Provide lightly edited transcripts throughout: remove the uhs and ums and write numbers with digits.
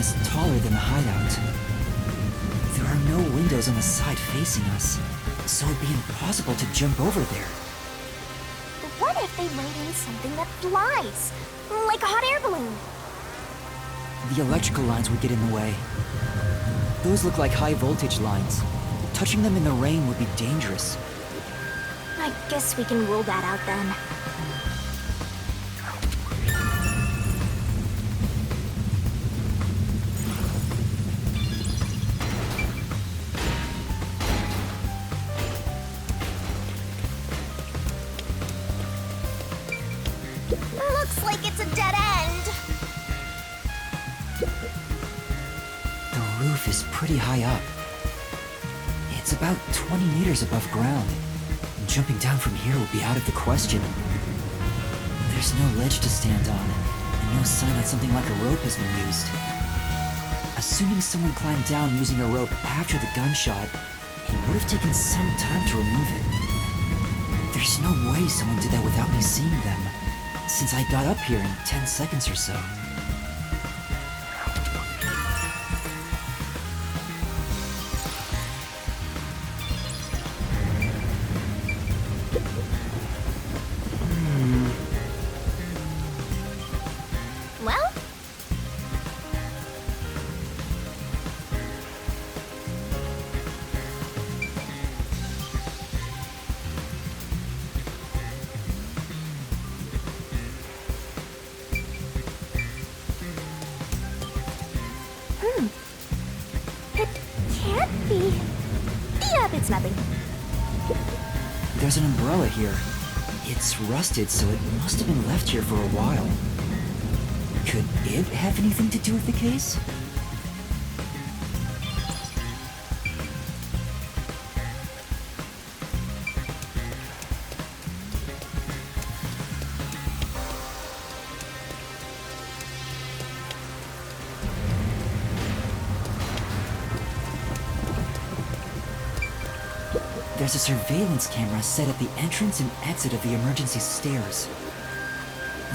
is taller than the hideout. There are no windows on the side facing us, so it'd be impossible to jump over there. What if they laid in something that flies? Like a hot air balloon? The electrical lines would get in the way. Those look like high voltage lines. Touching them in the rain would be dangerous. I guess we can rule that out then. Looks like it's a dead end. The roof is pretty high up. It's about 20 meters above ground. Jumping down from here would be out of the question. There's no ledge to stand on, and no sign that something like a rope has been used. Assuming someone climbed down using a rope after the gunshot, it would have taken some time to remove it. There's no way someone did that without me seeing them, since I got up here in 10 seconds or so. Well, it can't be. Yep, it's nothing. There's an umbrella here. It's rusted, so it must have been left here for a while. Could it have anything to do with the case? There's a surveillance camera set at the entrance and exit of the emergency stairs.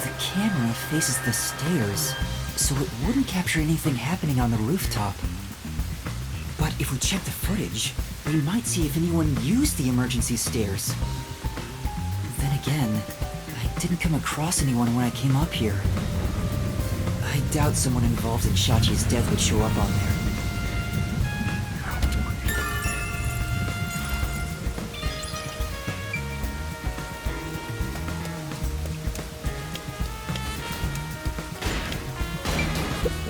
The camera faces the stairs, so it wouldn't capture anything happening on the rooftop. But if we check the footage, we might see if anyone used the emergency stairs. Then again, I didn't come across anyone when I came up here. I doubt someone involved in Shachi's death would show up on there.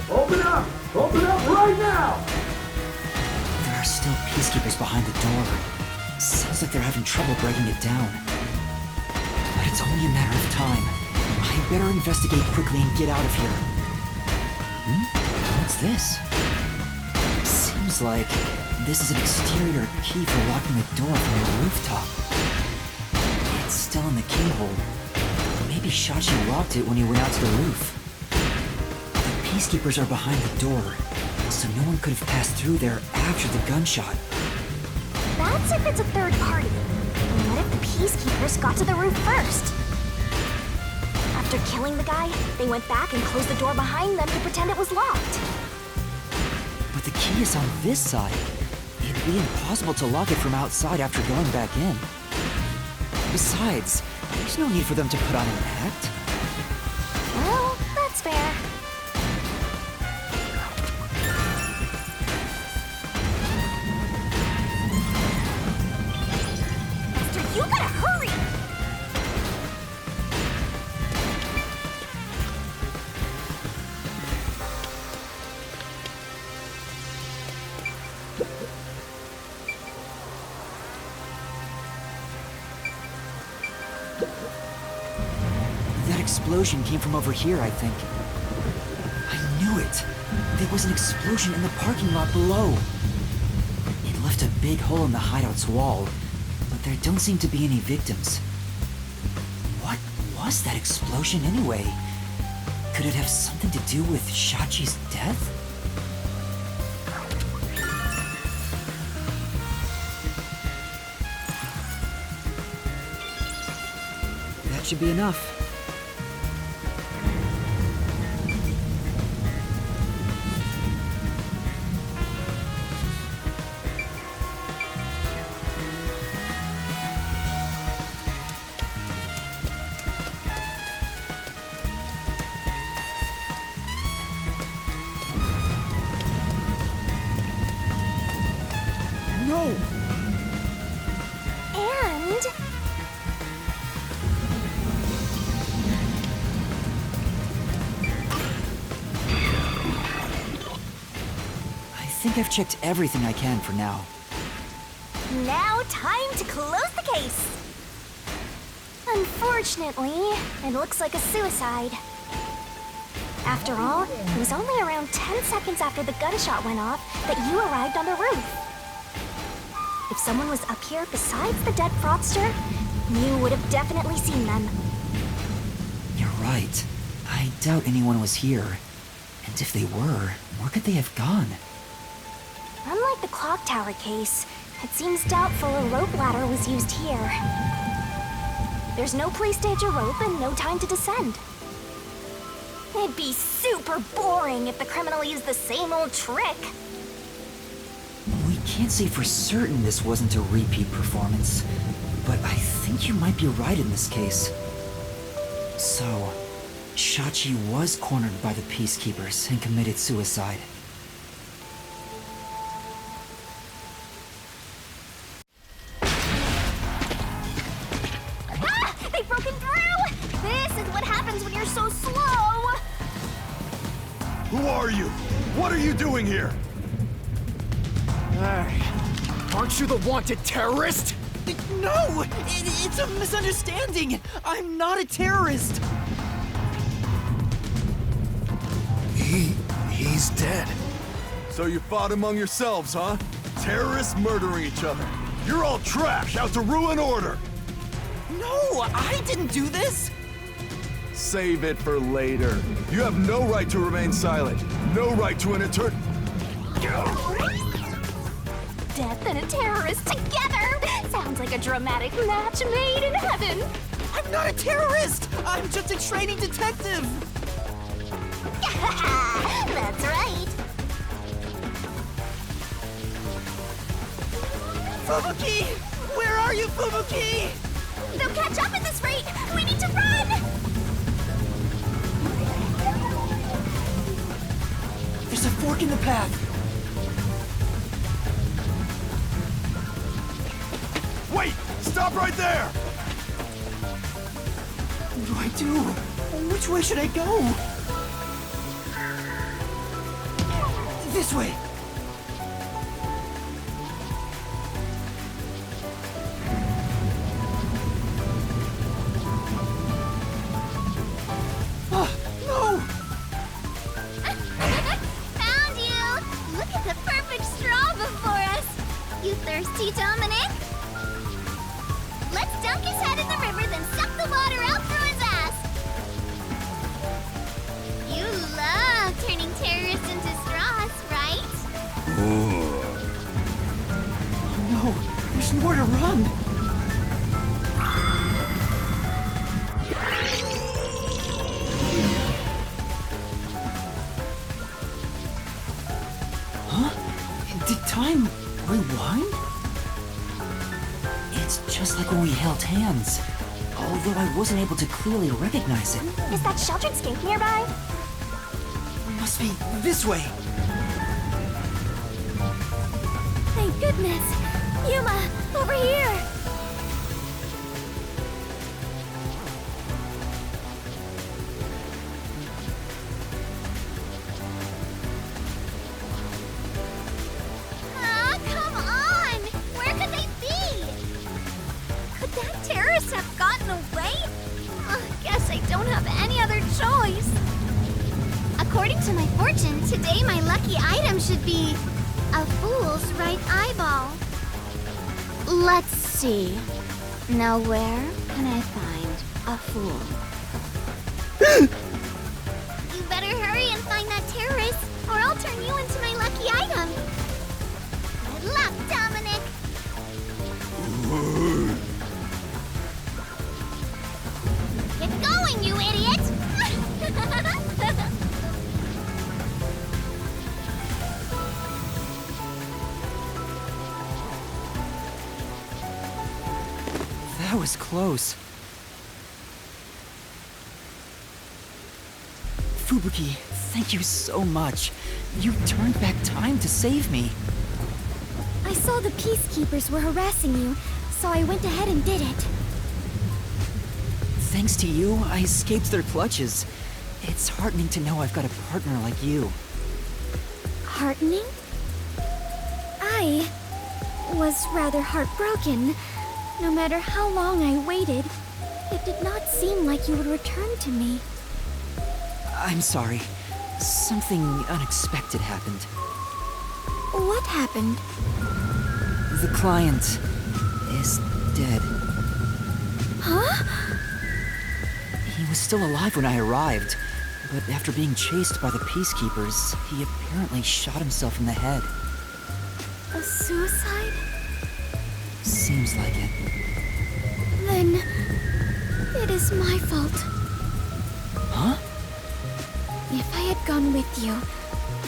Open up! Open up right now! There are still peacekeepers behind the door. Sounds like they're having trouble breaking it down. But it's only a matter of time. I better investigate quickly and get out of here. What's this? Seems like this is an exterior key for locking the door from the rooftop. It's still in the keyhole. Maybe Shachi locked it when he went out to the roof. Peacekeepers are behind the door, so no one could have passed through there after the gunshot. That's if it's a third party. And what if the peacekeepers got to the roof first? After killing the guy, they went back and closed the door behind them to pretend it was locked. But the key is on this side. It'd be impossible to lock it from outside after going back in. Besides, there's no need for them to put on an act. Well, that's fair. You gotta hurry! That explosion came from over here, I think. I knew it! There was an explosion in the parking lot below. It left a big hole in the hideout's wall. But there don't seem to be any victims. What was that explosion anyway? Could it have something to do with Shachi's death? That should be enough. No! And... I think I've checked everything I can for now. now time to close the case. Unfortunately, it looks like a suicide. After all, it was only around 10 seconds after the gunshot went off that you arrived on the roof. If someone was up here besides the dead fraudster, you would have definitely seen them. You're right. I doubt anyone was here. And if they were, where could they have gone? Unlike the clock tower case, it seems doubtful a rope ladder was used here. There's no place to hitch a rope and no time to descend. It'd be super boring if the criminal used the same old trick. We can't say for certain this wasn't a repeat performance, but I think you might be right in this case. So, Shachi was cornered by the Peacekeepers and committed suicide. Ah! They've broken through! This is what happens when you're so slow! Who are you? What are you doing here? Hey, aren't you the wanted terrorist? No! It's a misunderstanding! I'm not a terrorist! He's dead. So you fought among yourselves, huh? Terrorists murdering each other. You're all trash, out to ruin order. No, I didn't do this! Save it for later. You have no right to remain silent. No right to an Death and a terrorist together! Sounds like a dramatic match made in heaven! I'm not a terrorist! I'm just a training detective! That's right! Fubuki! Where are you, Fubuki? They'll catch up at this rate! We need to run! There's a fork in the path! Wait! Stop right there! What do I do? Which way should I go? This way! No! Found you! Look at the perfect straw before us! You thirsty, Dominic? Let's dunk his head in the river, then suck the water out through his ass! You love turning terrorists into straws, right? No, there's nowhere to run! Huh? Did time rewind? It's just like when we held hands, although I wasn't able to clearly recognize it. Is that sheltered skink nearby? Must be this way! Thank goodness! Yuma, over here! Ah, come on! Where could they be? Could that terrorist have gotten away? Guess I don't have any other choice. According to my fortune, today my lucky item should be a fool's right eyeball. Let's see. Now where can I find a fool? You better hurry and find that terrorist, or I'll turn you into my lucky item. Good luck, Dominic. Get going, you idiot! That was close. Fubuki, thank you so much. You turned back time to save me. I saw the Peacekeepers were harassing you, so I went ahead and did it. Thanks to you, I escaped their clutches. It's heartening to know I've got a partner like you. Heartening? I was rather heartbroken. No matter how long I waited, it did not seem like you would return to me. I'm sorry. Something unexpected happened. What happened? The client is dead. Huh? He was still alive when I arrived, but after being chased by the Peacekeepers, he apparently shot himself in the head. A suicide? Seems like it. Then it is my fault. Huh? If I had gone with you,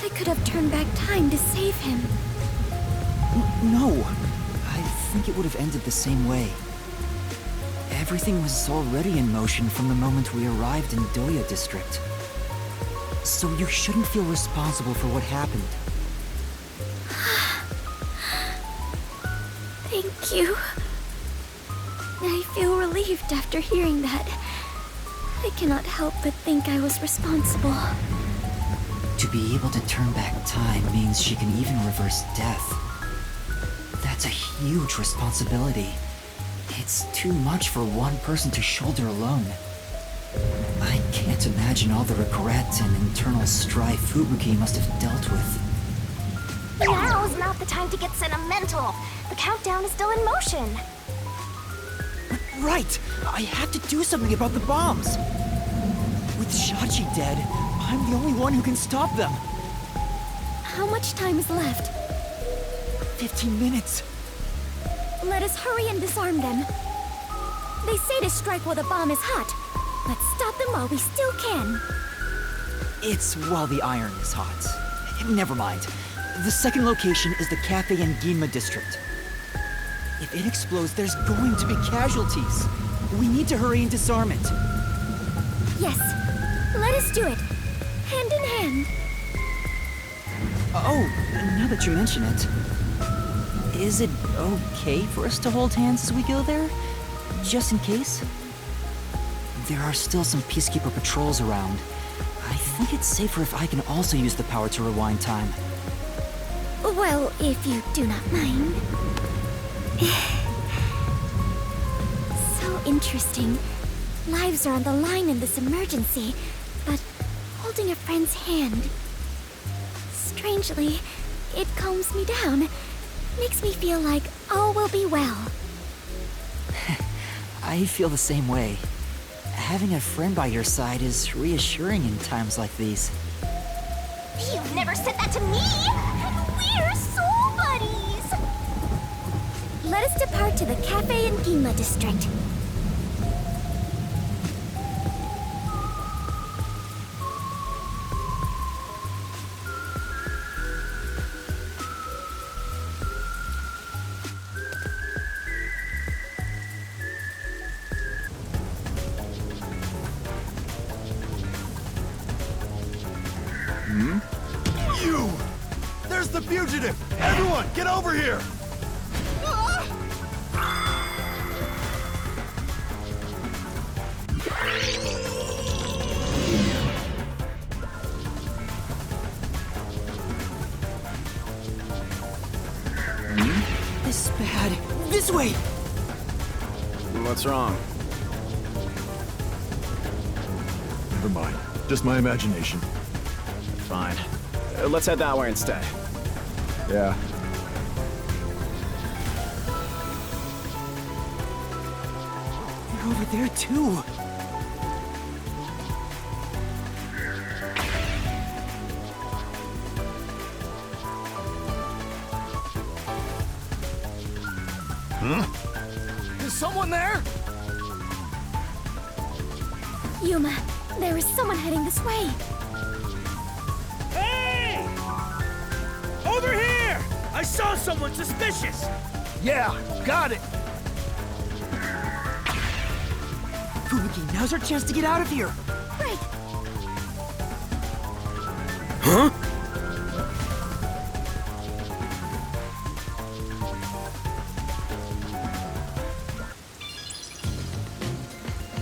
I could have turned back time to save him. No. I think it would have ended the same way. Everything was already in motion from the moment we arrived in Doya District. So you shouldn't feel responsible for what happened. Thank you. I feel relieved after hearing that. I cannot help but think I was responsible. To be able to turn back time means she can even reverse death. That's a huge responsibility. It's too much for one person to shoulder alone. I can't imagine all the regret and internal strife Fubuki must have dealt with. Now's not the time to get sentimental. The countdown is still in motion. Right! I have to do something about the bombs! With Shachi dead, I'm the only one who can stop them! How much time is left? 15 minutes! Let us hurry and disarm them. They say to strike while the bomb is hot. Let's stop them while we still can. It's while the iron is hot. Never mind. The second location is the cafe in Ginma district. If it explodes, there's going to be casualties. We need to hurry and disarm it. Yes, let us do it. Hand in hand. Oh, now that you mention it, is it okay for us to hold hands as we go there? Just in case? There are still some Peacekeeper patrols around. I think it's safer if I can also use the power to rewind time. Well, if you do not mind. So interesting. Lives are on the line in this emergency, but holding a friend's hand. Strangely, it calms me down. Makes me feel like all will be well. I feel the same way. Having a friend by your side is reassuring in times like these. You've never said that to me! We're soul buddies! Let us depart to the cafe in Ginma district. You! There's the fugitive! Everyone, get over here! This is bad. This way! What's wrong? Never mind. Just my imagination. Fine. Let's head that way instead. Yeah. They're over there too. Is someone there? Yuma, there is someone heading this way. Hey! Over here! I saw someone suspicious! Yeah, got it. Fubuki, now's our chance to get out of here. Right.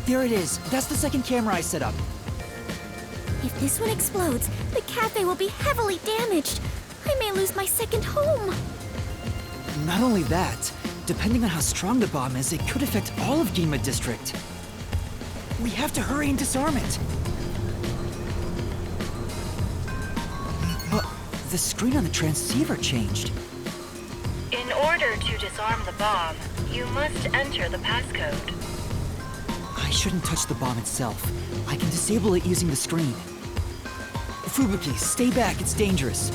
There it is. That's the second camera I set up. If this one explodes, the cafe will be heavily damaged. I may lose my second home. Not only that, depending on how strong the bomb is, it could affect all of Ginma District. We have to hurry and disarm it. But the screen on the transceiver changed. In order to disarm the bomb, you must enter the passcode. I shouldn't touch the bomb itself. I can disable it using the screen. Fubuki, stay back, it's dangerous.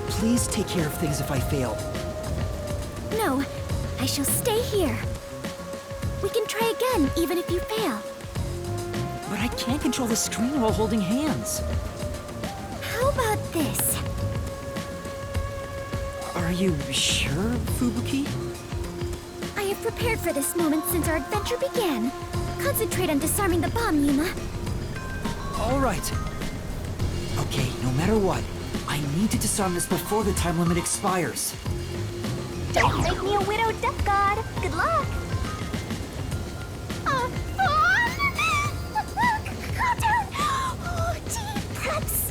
Please take care of things if I fail. No, I shall stay here. We can try again, even if you fail. But I can't control the screen while holding hands. How about this? Are you sure, Fubuki? I have prepared for this moment since our adventure began. Concentrate on disarming the bomb, Yuma. All right. Okay, no matter what, I need to disarm this before the time limit expires. Don't make me a widow duck god. Good luck. Calm down. Oh, deep breaths.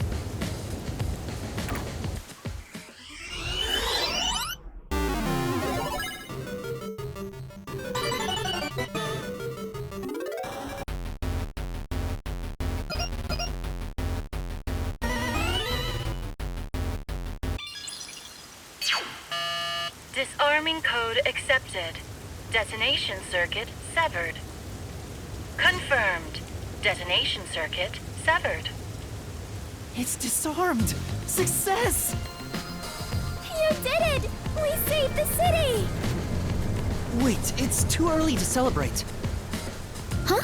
Disarming code accepted. Detonation circuit severed. Confirmed. Detonation circuit severed. It's disarmed! Success! You did it! We saved the city! Wait, it's too early to celebrate. Huh?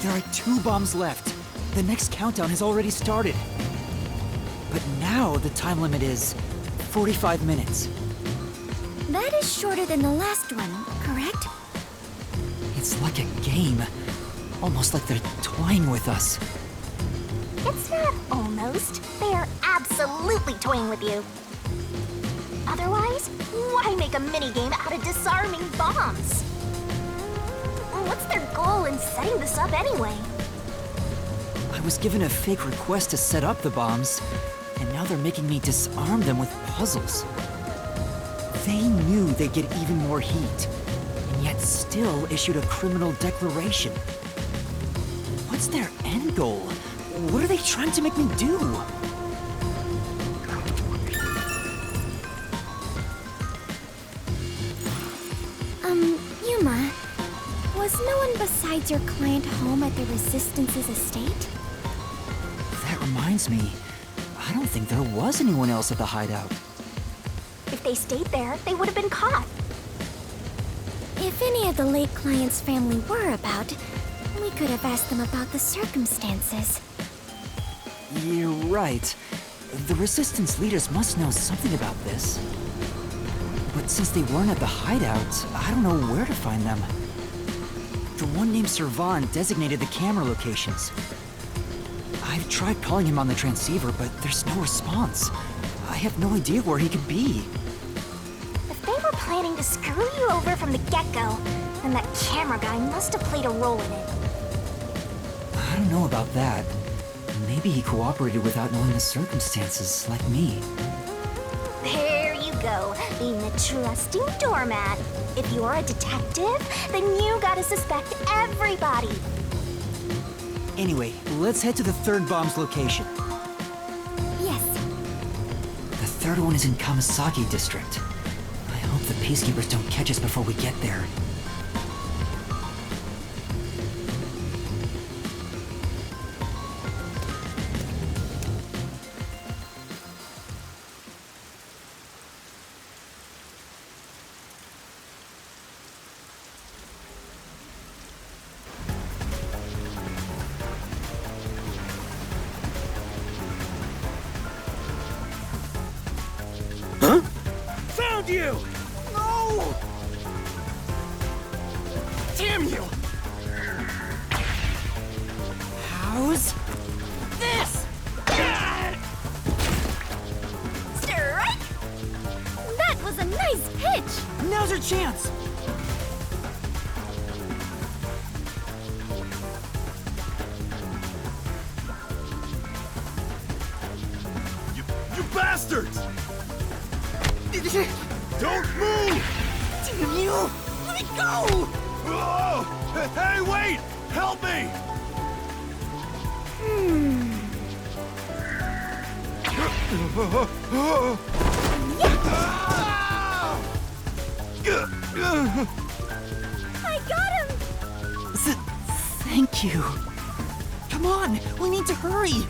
There are 2 bombs left. The next countdown has already started. But now the time limit is 45 minutes. That is shorter than the last one, correct? It's like a game. Almost like they're toying with us. It's not almost. They are absolutely toying with you. Otherwise, why make a minigame out of disarming bombs? What's their goal in setting this up anyway? I was given a fake request to set up the bombs, and now they're making me disarm them with puzzles. They knew they'd get even more heat, and yet still issued a criminal declaration. What's their end goal? What are they trying to make me do? Yuma, was no one besides your client home at the Resistance's estate? That reminds me, I don't think there was anyone else at the hideout. If they stayed there, they would have been caught. If any of the late client's family were about, we could have asked them about the circumstances. You're right. The Resistance leaders must know something about this. But since they weren't at the hideout, I don't know where to find them. The one named Servan designated the camera locations. I've tried calling him on the transceiver, but there's no response. I have no idea where he could be. If they were planning to screw you over from the get-go, then that camera guy must have played a role in it. I don't know about that. Maybe he cooperated without knowing the circumstances, like me. There you go, being a trusting doormat. If you're a detective, then you gotta suspect everybody. Anyway, let's head to the third bomb's location. Yes, The third one is in Kamasaki District. I hope the Peacekeepers don't catch us before we get there. Found you! No! Damn you! How's This! strike! That was a nice pitch! Now's our chance! Don't move! Damn you! Let me go! Oh! Hey, wait! Help me! I got him! Thank you. Come on, we need to hurry.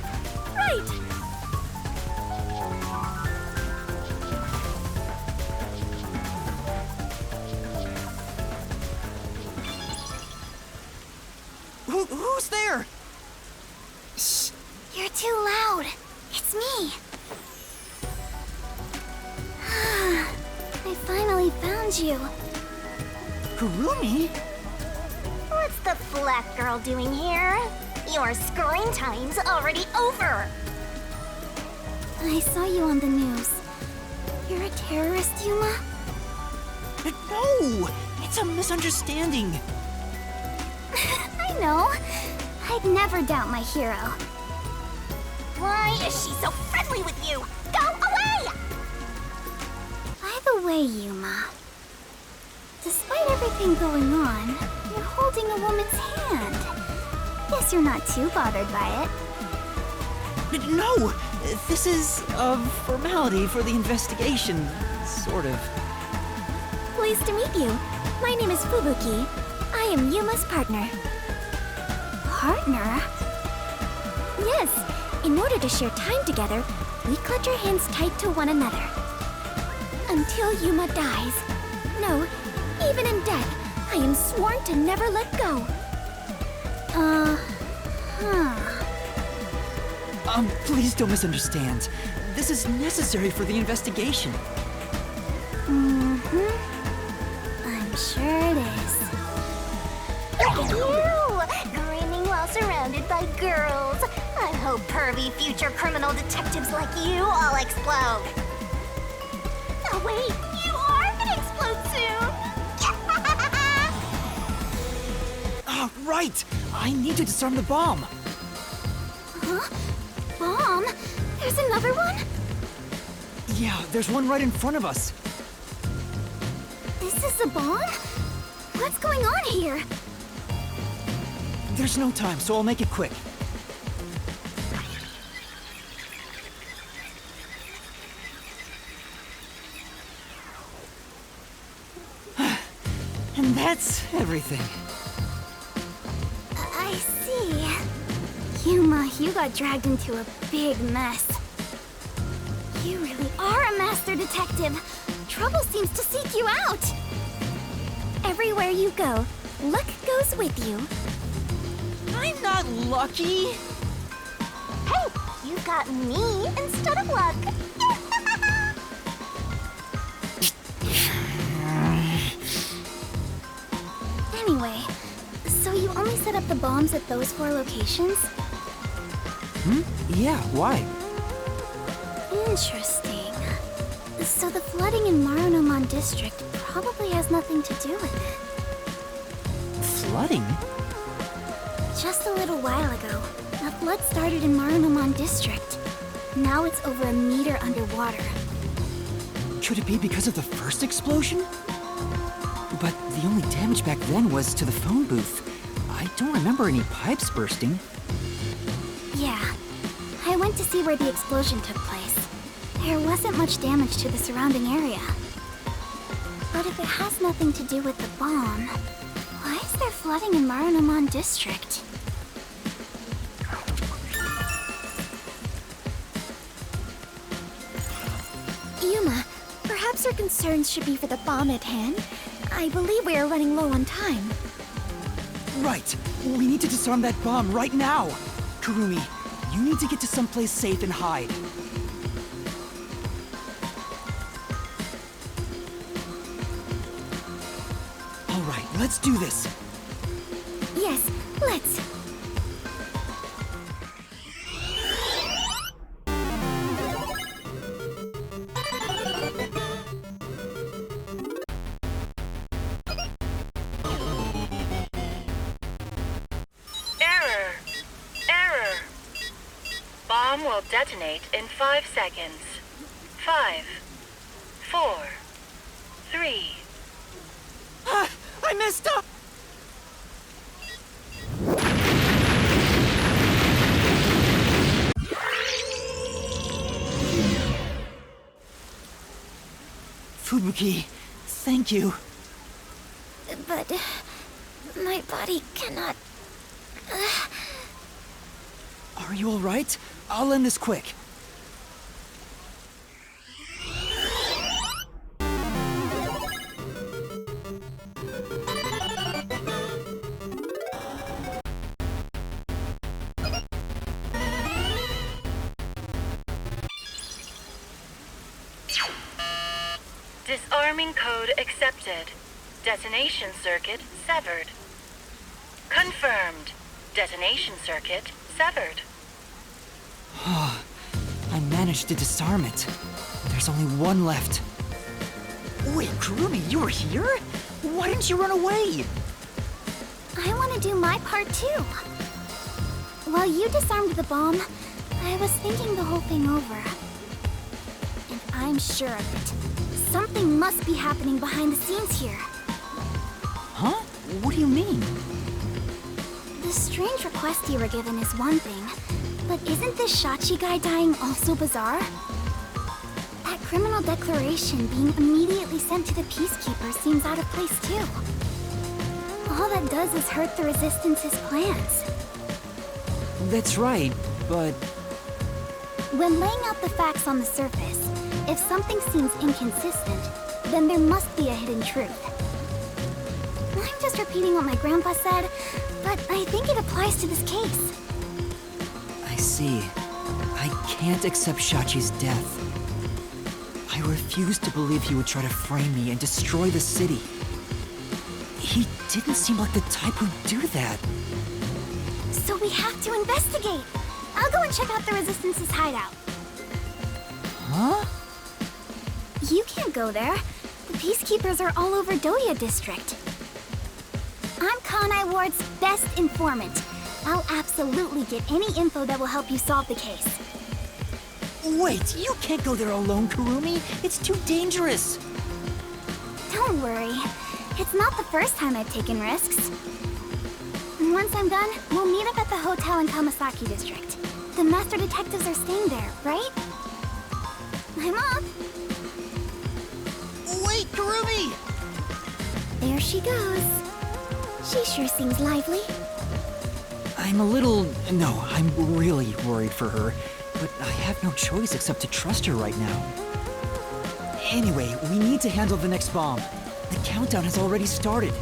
Right! Who's there? Shh! You're too loud. It's me. I finally found you. Kurumi? What's the black girl doing here? Your screen time's already over. I saw you on the news. You're a terrorist, Yuma? No! It's a misunderstanding. I know. I'd never doubt my hero. Why is she so friendly with you? Go away! By the way, Yuma, despite everything going on, you're holding a woman's hand. Guess you're not too bothered by it. No! This is a formality for the investigation, sort of. Pleased to meet you. My name is Fubuki. I am Yuma's partner. Partner? Yes. In order to share time together, we clutch our hands tight to one another. Until Yuma dies. No, even in death, I am sworn to never let go. Please don't misunderstand. This is necessary for the investigation. Mm-hmm. I'm sure it is. Look at you! Grinning while surrounded by girls. I hope pervy future criminal detectives like you all explode. Oh wait, you are gonna explode soon! Right! I need to disarm the bomb. Huh? Bomb? There's another one? Yeah, there's one right in front of us. This is a bomb? What's going on here? There's no time, so I'll make it quick. And that's everything. I see. Yuma, you got dragged into a big mess. You really are a master detective. Trouble seems to seek you out. Everywhere you go, luck goes with you. I'm not lucky. Hey, you got me instead of luck. Anyway, so you only set up the bombs at those 4 locations? Yeah, why? Interesting. So the flooding in Marunomon District probably has nothing to do with it. Flooding? Just a little while ago, a flood started in Marunomon District. Now it's over a meter underwater. Could it be because of the first explosion? But the only damage back then was to the phone booth. I don't remember any pipes bursting. Yeah, I went to see where the explosion took place. There wasn't much damage to the surrounding area. But if it has nothing to do with the bomb, why is there flooding in Marunomon District? Yuma, perhaps your concerns should be for the bomb at hand. I believe we are running low on time. Right! We need to disarm that bomb right now! Kurumi, you need to get to someplace safe and hide. Alright, let's do this. Yes, let's. Error. Error. Bomb will detonate in 5 seconds. 5, 4, Hurry! Ah, I messed up! Fubuki, thank you. But my body cannot. Are you alright? I'll end this quick. Disarming code accepted. Detonation circuit severed. Confirmed. Detonation circuit severed. I managed to disarm it. There's only one left. Wait, Kurumi, you were here? Why didn't you run away? I want to do my part too. While you disarmed the bomb, I was thinking the whole thing over. And I'm sure of it. Something must be happening behind the scenes here. Huh? What do you mean? The strange request you were given is one thing, but isn't this Shachi guy dying also bizarre? That criminal declaration being immediately sent to the Peacekeeper seems out of place too. All that does is hurt the Resistance's plans. That's right, but... When laying out the facts on the surface, if something seems inconsistent, then there must be a hidden truth. I'm just repeating what my grandpa said, but I think it applies to this case. I see. I can't accept Shachi's death. I refuse to believe he would try to frame me and destroy the city. He didn't seem like the type who'd do that. So we have to investigate. I'll go and check out the Resistance's hideout. Huh? You can't go there. The Peacekeepers are all over Doya District. I'm Kanai Ward's best informant. I'll absolutely get any info that will help you solve the case. Wait, you can't go there alone, Kurumi. It's too dangerous. Don't worry. It's not the first time I've taken risks. Once I'm done, we'll meet up at the hotel in Kamasaki District. The master detectives are staying there, right? I'm up. Wait, Kurumi! There she goes. She sure seems lively. I'm a little... No, I'm really worried for her. But I have no choice except to trust her right now. Anyway, we need to handle the next bomb. The countdown has already started.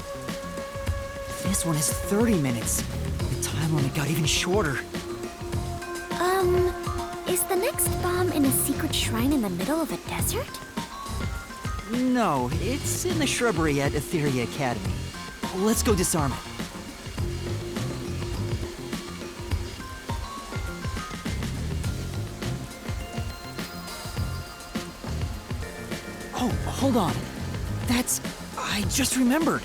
This one is 30 minutes. The time limit got even shorter. Is the next bomb in a secret shrine in the middle of a desert? No, it's in the shrubbery at Etheria Academy. Let's go disarm it. Oh, hold on. That's... I just remembered.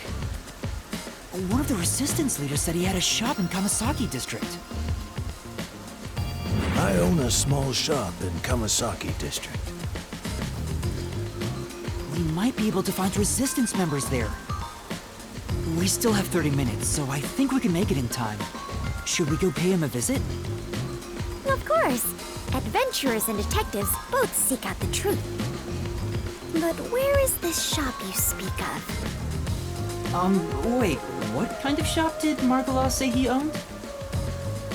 One of the Resistance leaders said he had a shop in Kamasaki District. I own a small shop in Kamasaki District. We might be able to find Resistance members there. We still have 30 minutes, so I think we can make it in time. Should we go pay him a visit? Of course. Adventurers and detectives both seek out the truth. But where is this shop you speak of? Wait, what kind of shop did Margala say he owned?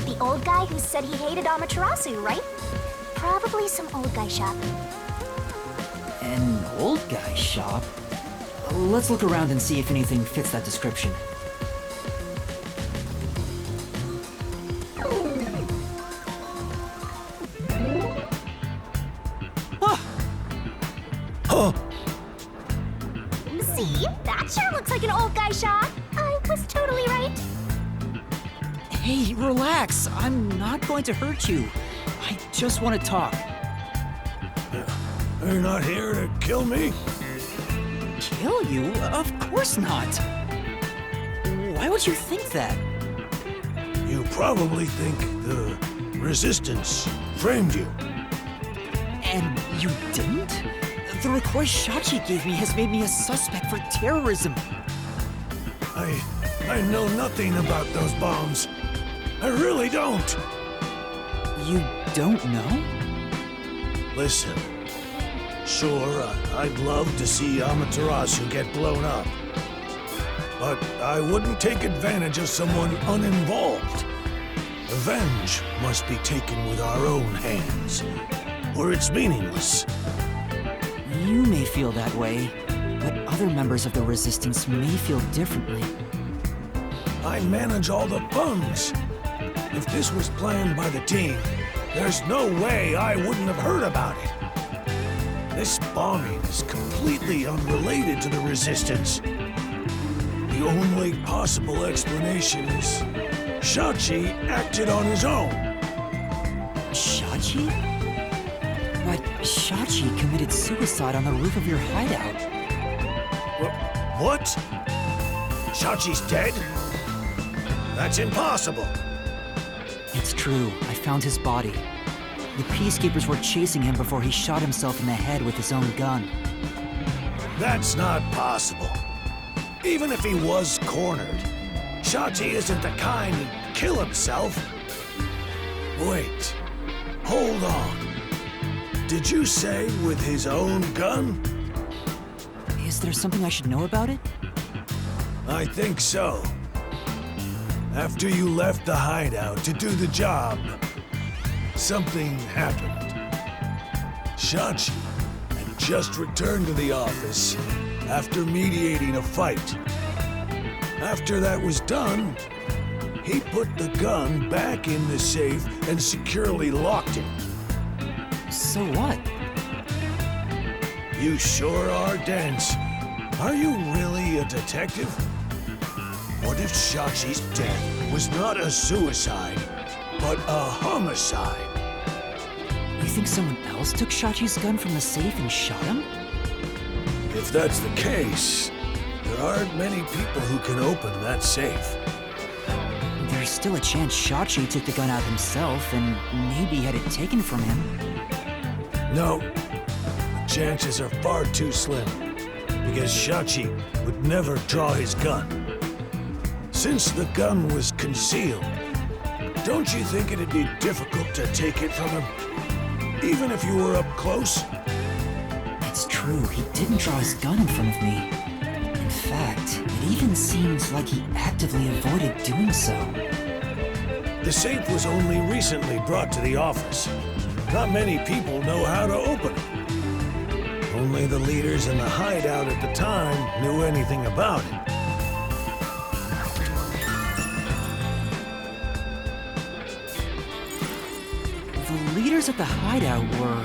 The old guy who said he hated Amaterasu, right? Probably some old guy shop. An old guy shop? Let's look around and see if anything fits that description. Huh? See? That sure looks like an old guy shop. I was totally right. Hey, relax. I'm not going to hurt you. I just want to talk. You're not here to kill me? Kill you? Of course not. Why would you think that? You probably think the Resistance framed you. And you didn't? The request Shachi gave me has made me a suspect for terrorism. I know nothing about those bombs. I really don't. You don't know? Listen, sure, I'd love to see Amaterasu get blown up. But I wouldn't take advantage of someone uninvolved. Revenge must be taken with our own hands, or it's meaningless. You may feel that way, but other members of the Resistance may feel differently. I manage all the funds. If this was planned by the team, there's no way I wouldn't have heard about it. This bombing is completely unrelated to the Resistance. The only possible explanation is Shachi acted on his own. Shachi? But Shachi committed suicide on the roof of your hideout. What? Shachi's dead? That's impossible. It's true. I found his body. The Peacekeepers were chasing him before he shot himself in the head with his own gun. That's not possible. Even if he was cornered, Shachi isn't the kind to kill himself. Wait. Hold on. Did you say with his own gun? Is there something I should know about it? I think so. After you left the hideout to do the job, something happened. Shachi had just returned to the office after mediating a fight. After that was done, he put the gun back in the safe and securely locked it. So what? You sure are dense. Are you really a detective? What if Shachi's death was not a suicide, but a homicide? You think someone else took Shachi's gun from the safe and shot him? If that's the case, there aren't many people who can open that safe. There's still a chance Shachi took the gun out himself and maybe had it taken from him. No, the chances are far too slim, because Shachi would never draw his gun. Since the gun was concealed, don't you think it'd be difficult to take it from him? Even if you were up close? It's true, he didn't draw his gun in front of me. In fact, it even seems like he actively avoided doing so. The safe was only recently brought to the office. Not many people know how to open it. Only the leaders in the hideout at the time knew anything about it. The leaders at the hideout were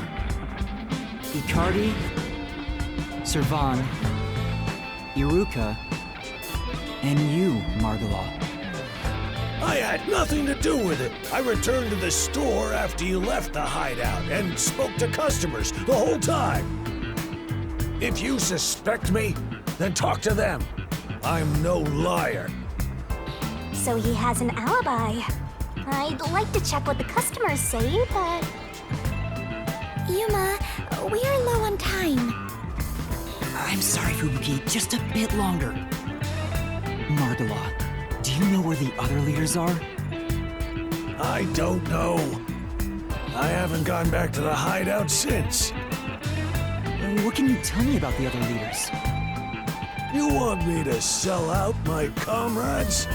Icardi, Servan, Iruka, and you, Margala. I had nothing to do with it. I returned to the store after you left the hideout and spoke to customers the whole time. If you suspect me, then talk to them. I'm no liar. So he has an alibi. I'd like to check what the customers say, but... Yuma, we are low on time. I'm sorry, Fubuki, just a bit longer. Margala, do you know where the other leaders are? I don't know. I haven't gone back to the hideout since. What can you tell me about the other leaders? You want me to sell out my comrades?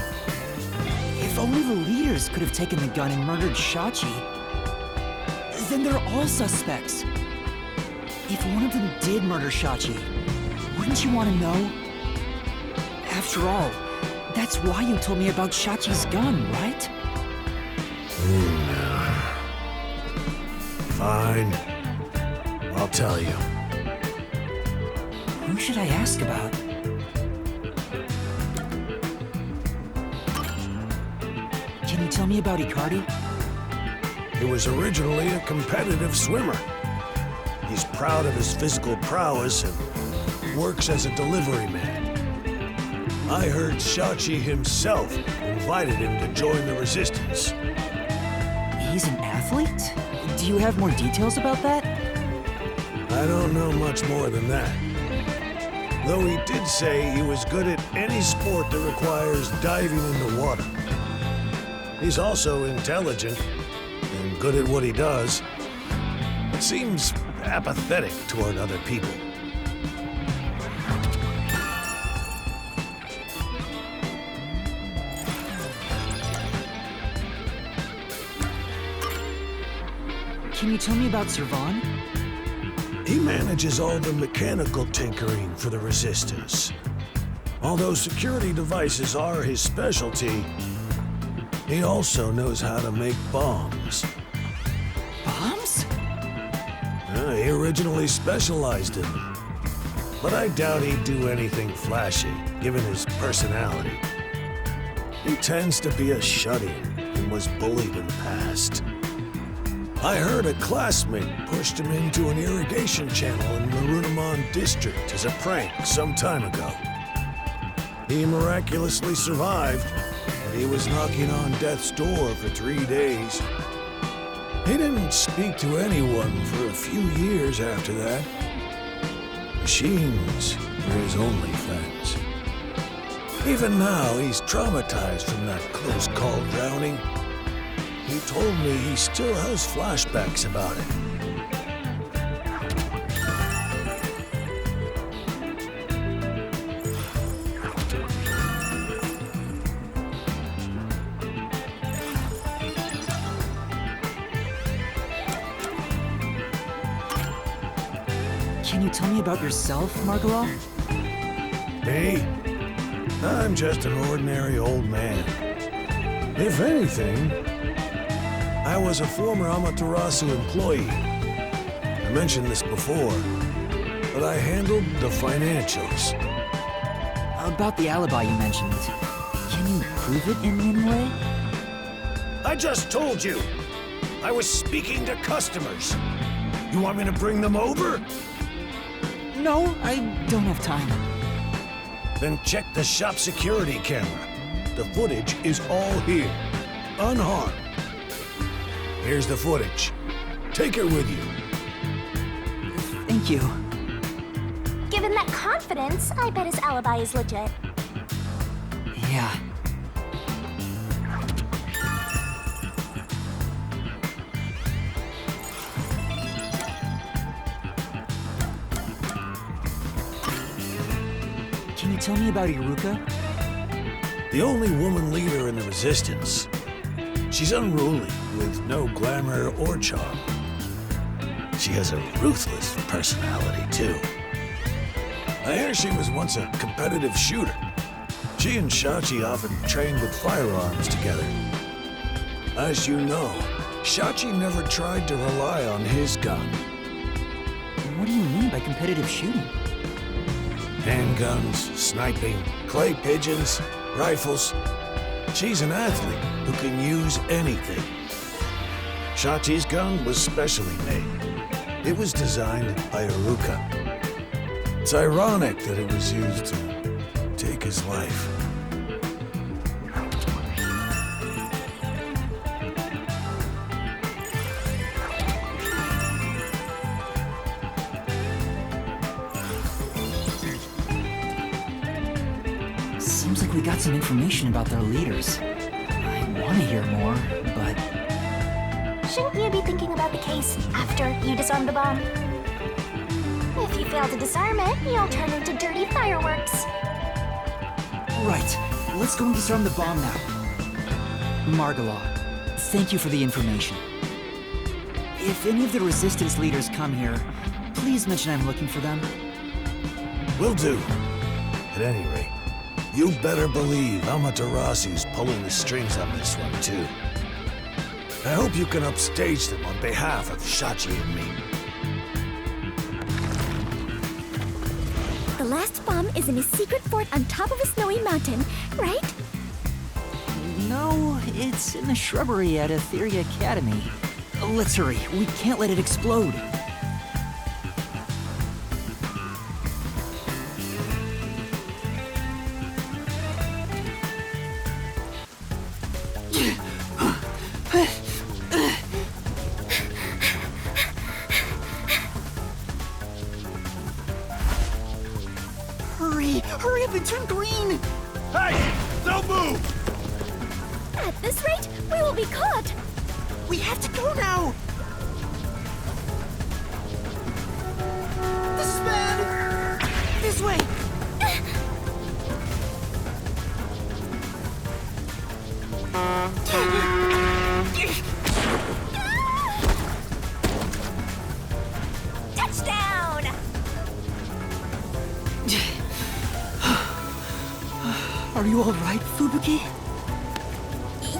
If only the leaders could have taken the gun and murdered Shachi, then they're all suspects. If one of them did murder Shachi, wouldn't you want to know? After all, that's why you told me about Shachi's gun, right? Fine. I'll tell you. Who should I ask about? Can you tell me about Icardi? He was originally a competitive swimmer. He's proud of his physical prowess and works as a delivery man. I heard Shachi himself invited him to join the Resistance. He's an athlete? Do you have more details about that? I I don't know much more than that. Though he did say he was good at any sport that requires diving in the water. He's also intelligent and good at what he does. It seems apathetic toward other people. Can you tell me about Servan? He manages all the mechanical tinkering for the Resistance. Although security devices are his specialty, he also knows how to make bombs. Bombs? He originally specialized in them. But I doubt he'd do anything flashy, given his personality. He tends to be a shut-in and was bullied in the past. I heard a classmate pushed him into an irrigation channel in Marunamon district as a prank some time ago. He miraculously survived, but he was knocking on death's door for 3 days. He didn't speak to anyone for a few years after that. Machines were his only friends. Even now, he's traumatized from that close-call drowning. He told me he still has flashbacks about it. Can you tell me about yourself, Margala? Me? I'm just an ordinary old man. If anything, I was a former Amaterasu employee. I mentioned this before, but I handled the financials. About the alibi you mentioned. Can you prove it in any way? I just told you! I was speaking to customers. You want me to bring them over? No, I don't have time. Then check the shop security camera. The footage is all here, unharmed. Here's the footage. Take it with you. Thank you. Given that confidence, I bet his alibi is legit. Yeah. Can you tell me about Iruka? The only woman leader in the Resistance. She's unruly, with no glamour or charm. She has a ruthless personality, too. I hear she was once a competitive shooter. She and Shachi often trained with firearms together. As you know, Shachi never tried to rely on his gun. What do you mean by competitive shooting? Handguns, sniping, clay pigeons, rifles. She's an athlete who can use anything. Shachi's gun was specially made. It was designed by Iruka. It's ironic that it was used to take his life. Seems like we got some information about their leaders. I want to hear more, but... Shouldn't you be thinking about the case after you disarm the bomb? If you fail to disarm it, you'll turn into dirty fireworks. Right. Let's go and disarm the bomb now. Margala, thank you for the information. If any of the Resistance leaders come here, please mention I'm looking for them. Will do. At any rate, you better believe Amaterasu's pulling the strings on this one, too. I hope you can upstage them on behalf of Shachi and me. The last bomb is in a secret fort on top of a snowy mountain, right? No, it's in the shrubbery at Etheria Academy. Let's hurry. We can't let it explode. Hurry up and turn green! Hey! Don't move! At this rate, we will be caught! We have to go now! This is bad! This way! Touchdown! Are you alright, Fubuki?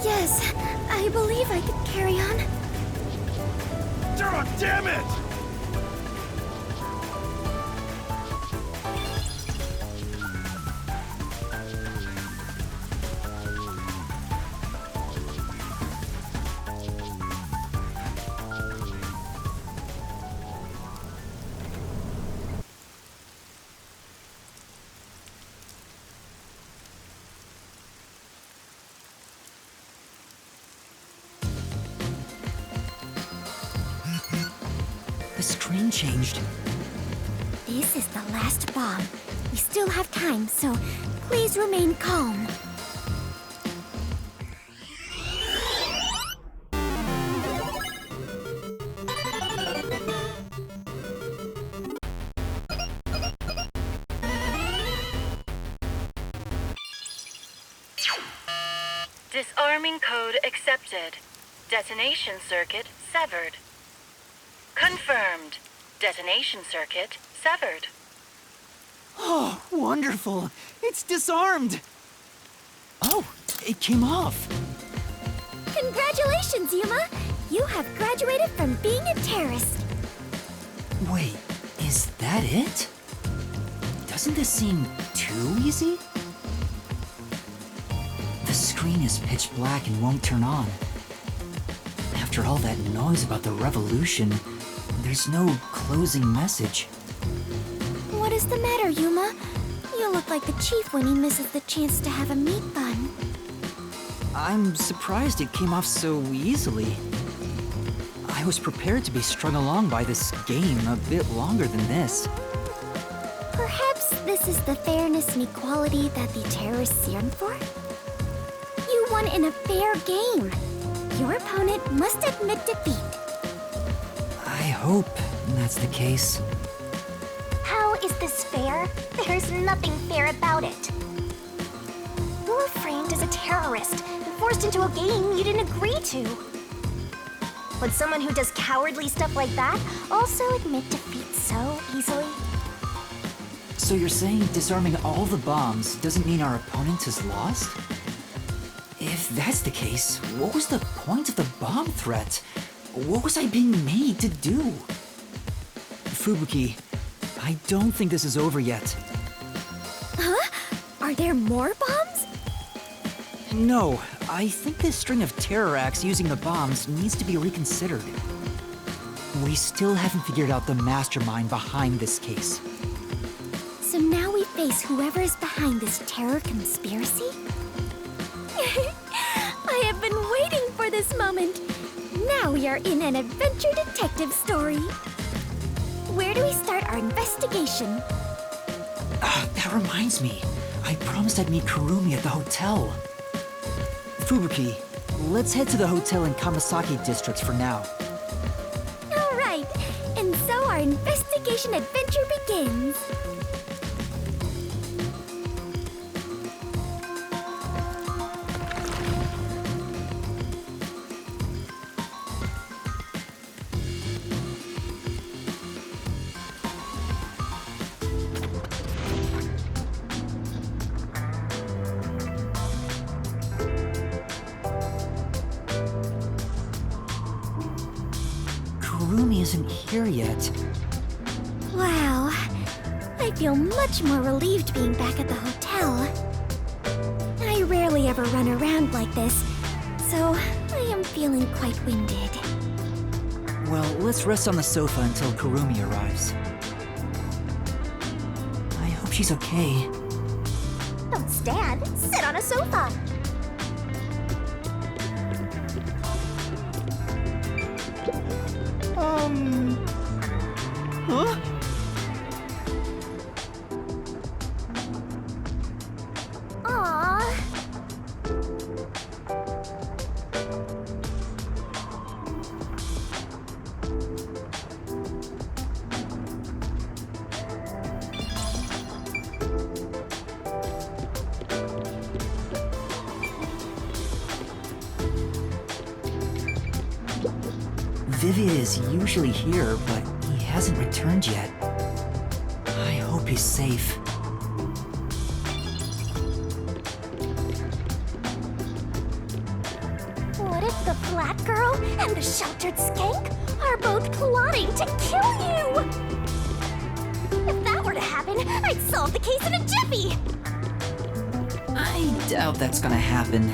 Yes, I believe I can carry on. Damn it! The screen changed. This is the last bomb. We still have time, so please remain calm. Disarming code accepted. Detonation circuit severed. Confirmed. Detonation circuit severed. Oh, wonderful! It's disarmed! Oh, it came off! Congratulations, Yuma! You have graduated from being a terrorist. Wait, is that it? Doesn't this seem too easy? The screen is pitch black and won't turn on. After all that noise about the revolution, there's no closing message. What is the matter, Yuma? You look like the chief when he misses the chance to have a meat bun. I'm surprised it came off so easily. I was prepared to be strung along by this game a bit longer than this. Perhaps this is the fairness and equality that the terrorists yearn for? You won in a fair game. Your opponent must admit defeat. I hope that's the case. How is this fair? There's nothing fair about it. You were framed as a terrorist and forced into a game you didn't agree to. Would someone who does cowardly stuff like that also admit defeat so easily? So you're saying disarming all the bombs doesn't mean our opponent has lost? If that's the case, what was the point of the bomb threat? What was I being made to do? Fubuki, I don't think this is over yet. Huh? Are there more bombs? No, I think this string of terror acts using the bombs needs to be reconsidered. We still haven't figured out the mastermind behind this case. So now we face whoever is behind this terror conspiracy? I have been waiting for this moment. Now we are in an adventure detective story. Where do we start our investigation? That reminds me. I promised I'd meet Kurumi at the hotel. Fubuki, let's head to the hotel in Kamasaki District for now. All right, and so our investigation adventure begins. Kurumi isn't here yet. Wow, I feel much more relieved being back at the hotel. I rarely ever run around like this, so I am feeling quite winded. Well, let's rest on the sofa until Kurumi arrives. I hope she's okay. Don't stand, sit on a sofa. Huh? Olivier is usually here, but he hasn't returned yet. I hope he's safe. What if the flat girl and the sheltered skank are both plotting to kill you? If that were to happen, I'd solve the case in a jiffy! I doubt that's gonna happen.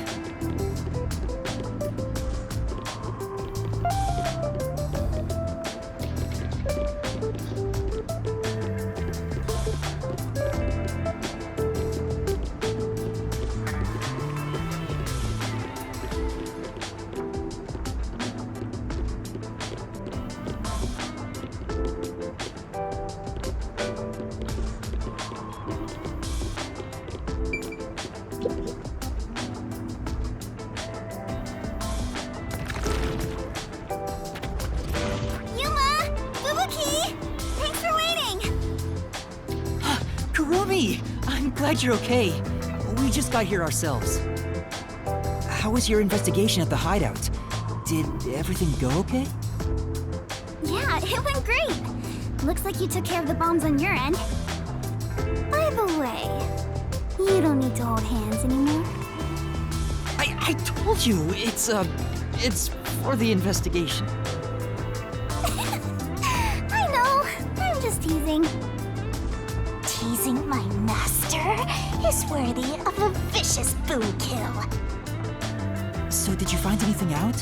Yuma! Fubuki! Thanks for waiting! Kurumi! I'm glad you're okay. We just got here ourselves. How was your investigation at the hideout? Did everything go okay? Yeah, it went great. Looks like you took care of the bombs on your end. By the way, you don't need to hold hands anymore. I told you, it's for the investigation. I know, I'm just teasing. Teasing my master is worthy of a vicious boom kill. So did you find anything out?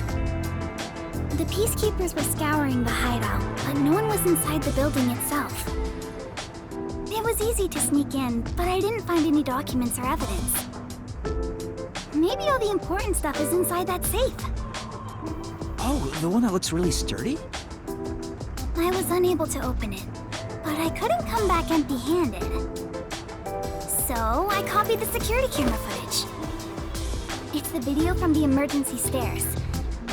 The peacekeepers were scouring the hideout, but no one was inside the building itself. It was easy to sneak in, but I didn't find any documents or evidence. Maybe all the important stuff is inside that safe. Oh, the one that looks really sturdy? I was unable to open it, but I couldn't come back empty-handed. So I copied the security camera footage. It's the video from the emergency stairs.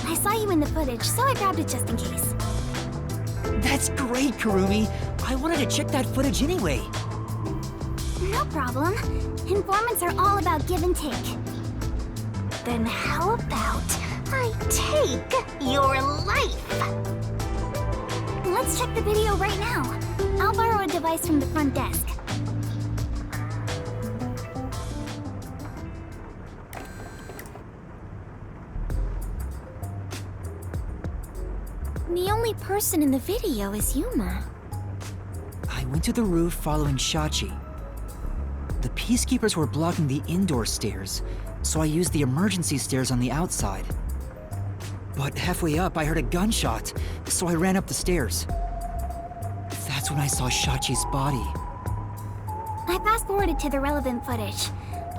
I saw you in the footage, so I grabbed it just in case. That's great, Kurumi. I wanted to check that footage anyway. No problem. Informants are all about give and take. Then how about I take your life? Let's check the video right now. I'll borrow a device from the front desk. The only person in the video is Yuma. I went to the roof following Shachi. The peacekeepers were blocking the indoor stairs, so I used the emergency stairs on the outside. But halfway up, I heard a gunshot, so I ran up the stairs. That's when I saw Shachi's body. I fast-forwarded to the relevant footage,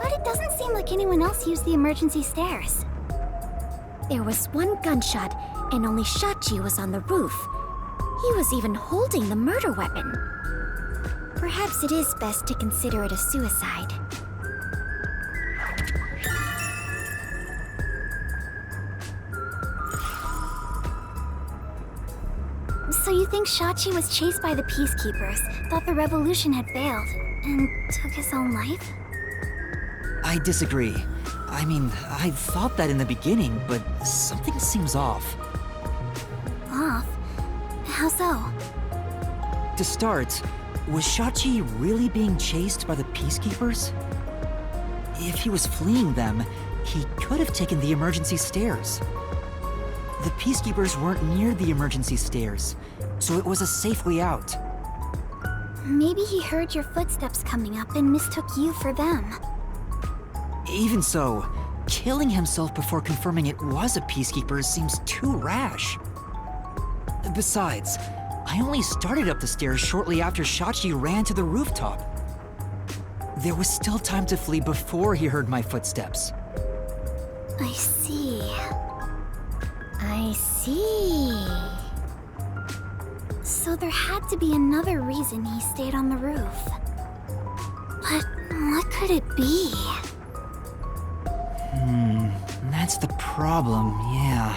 but it doesn't seem like anyone else used the emergency stairs. There was one gunshot, and only Shachi was on the roof. He was even holding the murder weapon. Perhaps it is best to consider it a suicide. So you think Shachi was chased by the peacekeepers, thought the revolution had failed, and took his own life? I disagree. I mean, I thought that in the beginning, but something seems off. Off? How so? To start, was Shachi really being chased by the peacekeepers? If he was fleeing them, he could have taken the emergency stairs. The peacekeepers weren't near the emergency stairs, so it was a safe way out. Maybe he heard your footsteps coming up and mistook you for them. Even so, killing himself before confirming it was a peacekeeper seems too rash. Besides, I only started up the stairs shortly after Shachi ran to the rooftop. There was still time to flee before he heard my footsteps. I see. I see. So there had to be another reason he stayed on the roof. But what could it be? That's the problem, yeah.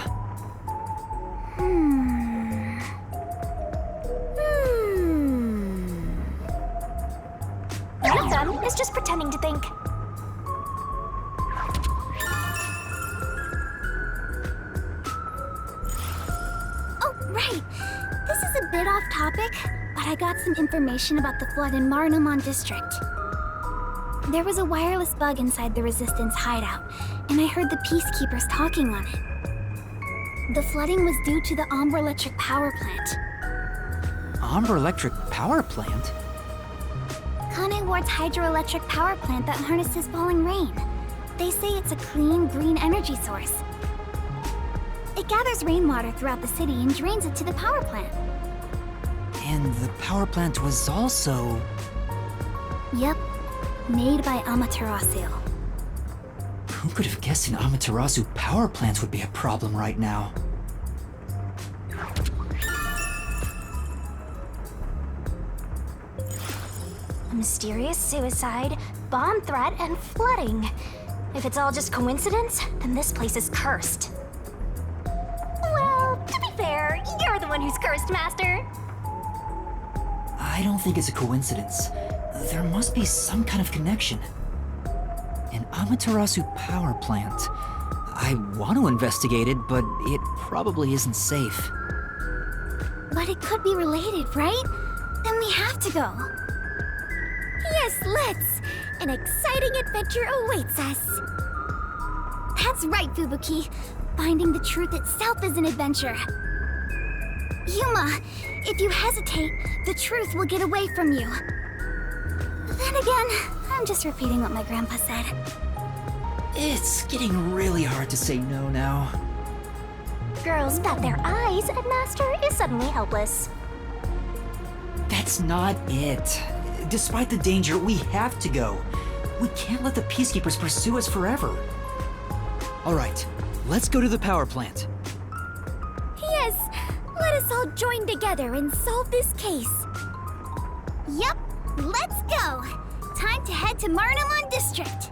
One of them is just pretending to think. Oh, right! A bit off topic, but I got some information about the flood in Marnamon District. There was a wireless bug inside the Resistance hideout, and I heard the Peacekeepers talking on it. The flooding was due to the Ombre Electric Power Plant. Ombre Electric Power Plant? Kane Ward's hydroelectric power plant that harnesses falling rain. They say it's a clean, green energy source. It gathers rainwater throughout the city and drains it to the power plant. And the power plant was also... Yep, made by Amaterasu. Who could have guessed an Amaterasu power plant would be a problem right now? Mysterious suicide, bomb threat, and flooding. If it's all just coincidence, then this place is cursed. Well, to be fair, you're the one who's cursed, Master. I don't think it's a coincidence. There must be some kind of connection. An Amaterasu power plant. I want to investigate it, but it probably isn't safe. But it could be related, right? Then we have to go. Yes, let's! An exciting adventure awaits us! That's right, Fubuki. Finding the truth itself is an adventure. Yuma, if you hesitate, the truth will get away from you. Then again, I'm just repeating what my grandpa said. It's getting really hard to say no now. Girls bat their eyes and Master is suddenly helpless. That's not it. Despite the danger, we have to go. We can't let the Peacekeepers pursue us forever. All right, let's go to the power plant. Yes, let us all join together and solve this case. Yep, let's go. Time to head to Marnamon District.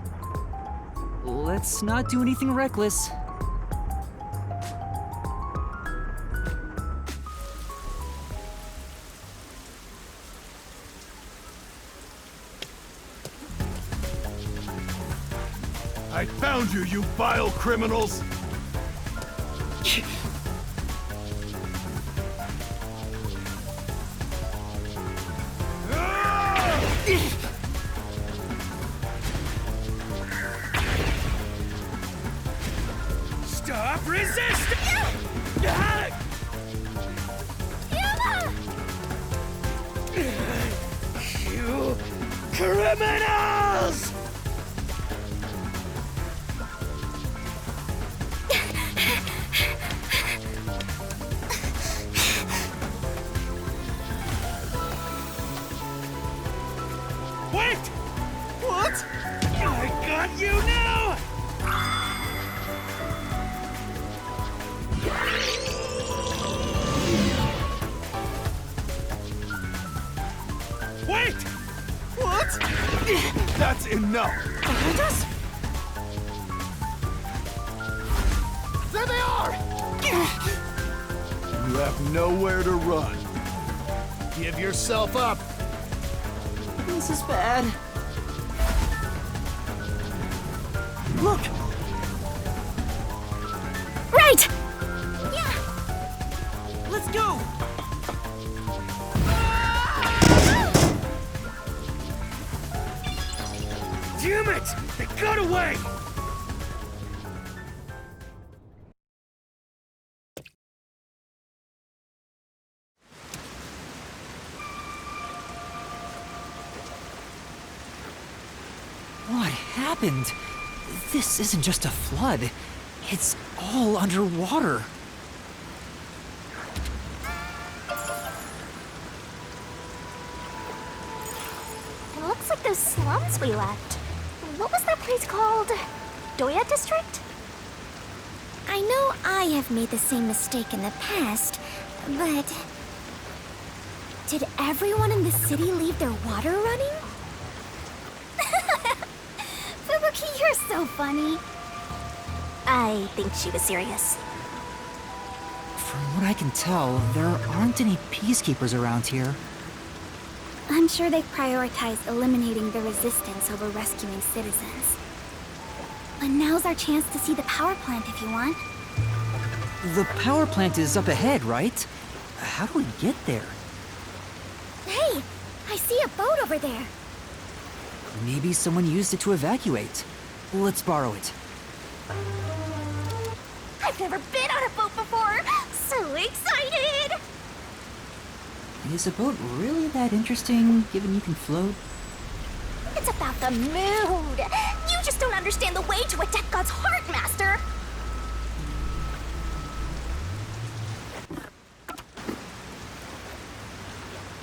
Let's not do anything reckless. I found you, you vile criminals! Stop resisting! You criminals! Wait! What? I got you now! Wait! What? That's enough! There they are! You have nowhere to run. Give yourself up. This is bad. Look! Right! Let's go! Damn it! They got away! What happened? This isn't just a flood. It's all underwater. It looks like those slums we left. What was that place called? Doya District? I know I have made the same mistake in the past, but... Did everyone in the city leave their water running? Fubuki, you're so funny. I think she was serious. From what I can tell, there aren't any Peacekeepers around here. I'm sure they've prioritized eliminating the resistance over rescuing citizens. But now's our chance to see the power plant if you want. The power plant is up ahead, right? how do we get there? Hey, I see a boat over there. Maybe someone used it to evacuate. Let's borrow it. I've never been on a boat before. So excited! Is a boat really that interesting, given you can float? It's about the mood. You just don't understand the way to a death god's heart, Master.